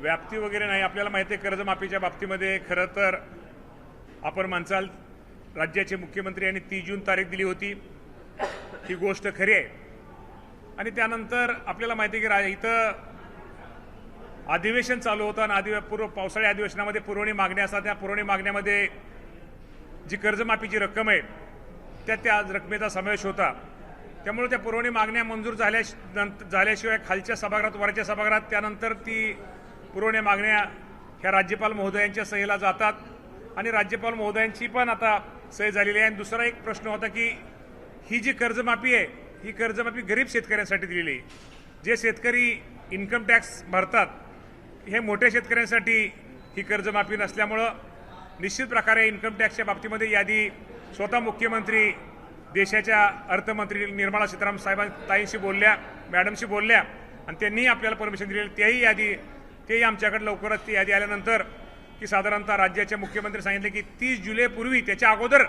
व्याप्ती वगैरे नाही. आपल्याला माहिती आहे कर्जमाफीच्या बाबतीमध्ये खरं तर आपण म्हणसाल राज्याचे मुख्यमंत्री यांनी 30 जून तारीख दिली होती, ही गोष्ट खरी आहे. आणि त्यानंतर आपल्याला माहिती आहे की इथं अधिवेशन चालू होतं आणि पावसाळी अधिवेशनामध्ये पुरवणी मागण्या असतात. त्या पुरवणी मागण्यामध्ये जी कर्जमाफीची रक्कम आहे त्या रकमेचा समावेश होता. त्यामुळे त्या पुरवणी मागण्या मंजूर झाल्याशिवाय खालच्या सभागृहात वरच्या सभागृहात त्यानंतर ती पुरवणी मागण्या ह्या राज्यपाल महोदयांच्या सहीला जातात आणि राज्यपाल महोदयांची पण आता सही झालेली आहे. आणि दुसरा एक प्रश्न होता की ही जी कर्जमाफी आहे ही कर्जमाफी गरीब शेतकऱ्यांसाठी दिलेली आहे. जे शेतकरी इन्कम टॅक्स भरतात हे मोठ्या शेतकऱ्यांसाठी ही कर्जमाफी नसल्यामुळं निश्चित प्रकारे इन्कम टॅक्सच्या बाबतीमध्ये यादी स्वतः मुख्यमंत्री देशाच्या अर्थमंत्री निर्मला सीतारामन ताईंशी बोलल्या, मॅडमशी बोलल्या आणि त्यांनी आपल्याला परमिशन दिलेली. तेही आमच्याकडे लवकरच ती यादी आल्यानंतर की साधारणतः राज्याचे मुख्यमंत्री सांगितले की 30 जुलैपूर्वी त्याच्या अगोदर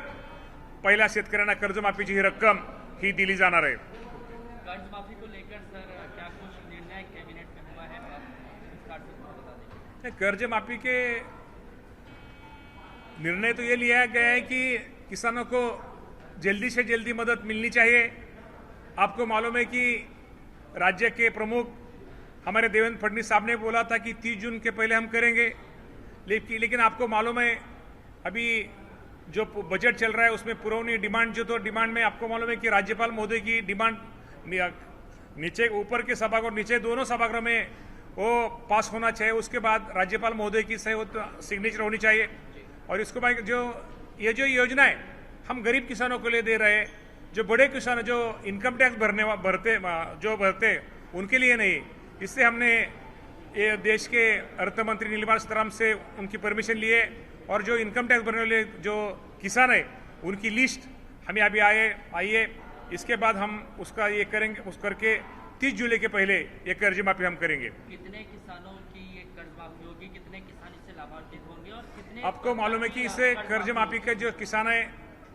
पहिल्या शेतकऱ्यांना कर्जमाफीची ही रक्कम ही दिली जाणार आहे. कर्जमाफी को लेकर सर क्या कुछ निर्णय कैबिनेट में हुआ है? बता दें. कर्जमाफी के निर्णय तो ये लिया गया है कि किसानों को जल्दी से जल्दी मदद मिलनी चाहिए. आपको मालूम है कि राज्य के प्रमुख हमारे देवेंद्र फडणवीस साहब ने बोला था कि 30 जून के पहले हम करेंगे, लेकिन आपको मालूम है अभी जो बजट चल रहा है उसमें पुरवनी डिमांड जो तो डिमांड में आपको मालूम है कि राज्यपाल महोदय की डिमांड नीचे ऊपर के सभागृह और नीचे दोनों सभागृह में वो पास होना चाहिए. उसके बाद राज्यपाल महोदय की सही सिग्नेचर होनी चाहिए. और इसको बाद ये जो योजना है हम गरीब किसानों के लिए दे रहे हैं. जो बड़े किसान जो इनकम टैक्स भरते उनके लिए नहीं. इससे हमने ये देश के अर्थमंत्री निर्मला सीतारामन से उनकी परमिशन लिए और जो इनकम टैक्स भरने वाले जो किसान है उनकी लिस्ट हमें अभी आइए. इसके बाद हम उसका ये करेंगे, उस करके 30 जुलाई के पहले ये कर्ज माफी हम करेंगे. कितने किसानों की ये कर्ज माफी होगी, कितने किसान इससे लाभान्वित होंगे और कितने आपको मालूम है कि इससे कर्ज माफी के जो किसान है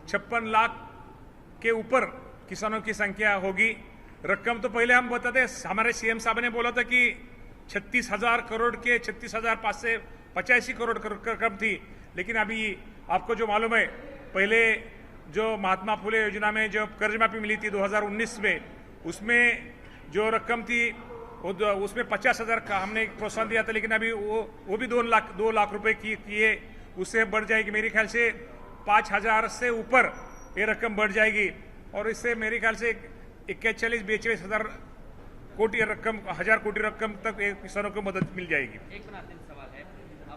56 लाख के ऊपर किसानों की संख्या होगी. रकम तो पहले हम बताते, हमारे सीएम साहब ने बोला था कि 36,000 करोड़ के 36,585 करोड़ रकम थी. लेकिन अभी आपको जो मालूम है पहले जो महात्मा फुले योजना में जो कर्ज माफी मिली थी 2019 में, उसमें जो रकम थी उसमें 50,000 का हमने प्रोत्साहन दिया था. लेकिन अभी वो भी 2 लाख रुपए की है. उससे बढ़ जाएगी मेरे ख्याल से 5,000 से ऊपर ये रकम बढ़ जाएगी. और इससे मेरे ख्याल से 41-42 हजार कोटी रकम 1000 कोटी रकम तक किसानों को मदद मिल जाएगी. एक अंतिम सवाल है,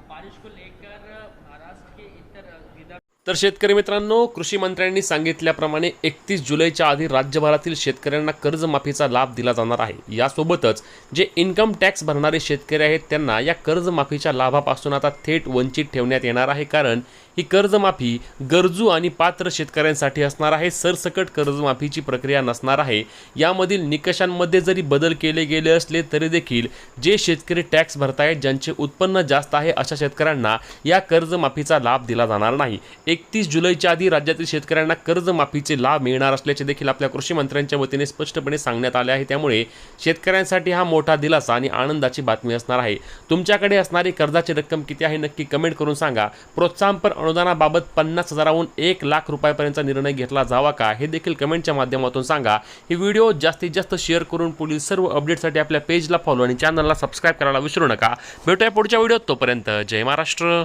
बारिश को लेकर महाराष्ट्र के इतर विदर्भ. तर शेतकरी मित्रांनो, कृषी मंत्र्यांनी सांगितल्याप्रमाणे 31 जुलैच्या आधी राज्यभरातील शेतकऱ्यांना कर्जमाफीचा लाभ दिला जाणार आहे. यासोबतच जे इन्कम टॅक्स भरणारे शेतकरी आहेत त्यांना या कर्जमाफीच्या लाभापासून आता थेट वंचित ठेवण्यात येणार आहे. कारण ही कर्जमाफी गरजू आणि पात्र शेतकऱ्यांसाठी असणार आहे. सरसकट कर्जमाफीची प्रक्रिया नसणार आहे. यामधील निकषांमध्ये जरी बदल केले गेले असले तरी देखील जे शेतकरी टॅक्स भरतायत, ज्यांचे उत्पन्न जास्त आहे, अशा शेतकऱ्यांना या कर्जमाफीचा लाभ दिला जाणार नाही. 31 जुलैच्या आधी राज्यातील शेतकऱ्यांना कर्जमाफीचे लाभ मिळणार असल्याचे देखील आपल्या कृषी मंत्र्यांच्या वतीने स्पष्टपणे सांगण्यात आले आहे. त्यामुळे शेतकऱ्यांसाठी हा मोठा दिलासा आणि आनंदाची बातमी असणार आहे. तुमच्याकडे असणारी कर्जाची रक्कम किती आहे नक्की कमेंट करून सांगा. प्रोत्साहनपर अनुदानाबाबत 50,000हून 1 लाख रुपयापर्यंतचा निर्णय घेतला जावा का, हे देखील कमेंटच्या माध्यमातून सांगा. ही व्हिडिओ जास्तीत जास्त शेअर करून पुढील सर्व अपडेटसाठी आपल्या पेजला फॉलो आणि चॅनलला सबस्क्राईब करायला विसरू नका. भेटूया पुढच्या व्हिडिओत. तोपर्यंत जय महाराष्ट्र.